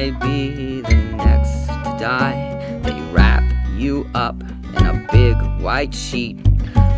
may be the next to die. They wrap you up in a big white sheet,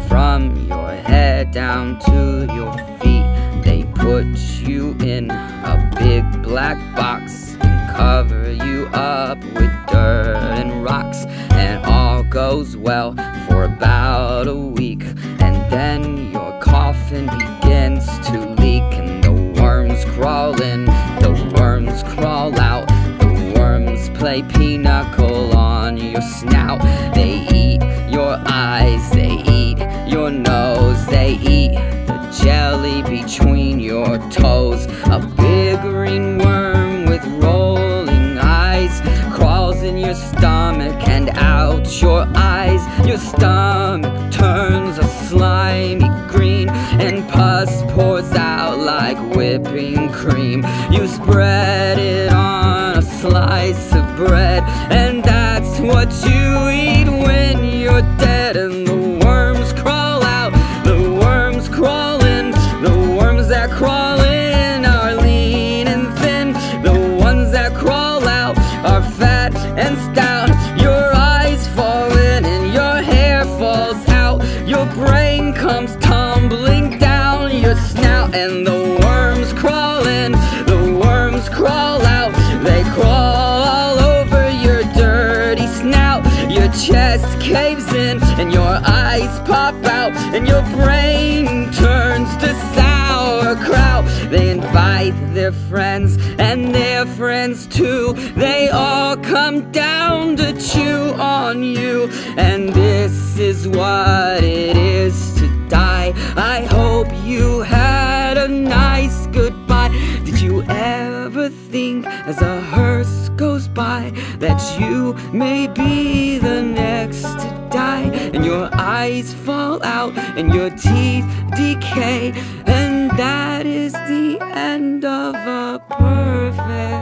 from your head down to your feet. They put you in a big black box and cover you up with dirt and rocks. And all goes well for about a week, and then your coffin begins to leak, and the worms crawl in, the worms crawl out, the worms play pinochle on your snout. They eat your eyes, they eat your nose, they eat the jelly between your toes. A big green worm with rolling eyes crawls in your stomach and out your eyes. Your stomach turns a slimy green, and pus pours out like whipping cream. You spread it on a slice of bread, and that's what you eat when you're dead. And the worms crawl out, the worms crawl in, the worms that crawl in are lean and thin, the ones that crawl out are fat and stout. Your eyes fall in and your hair falls out, your brain comes tumbling down your snout. And the worms crawl in, the worms crawl out, they crawl all over your dirty snout. Your chest caves in and your eyes pop out, and your brain turns to sauerkraut. They invite their friends and their friends too, they all come down to chew on you. And this is what it is to die. I hope you had a nice goodbye. Did you ever think as a hearse goes by that you may be the next to die? And your eyes fall out and your teeth decay, and that is the end of a perfect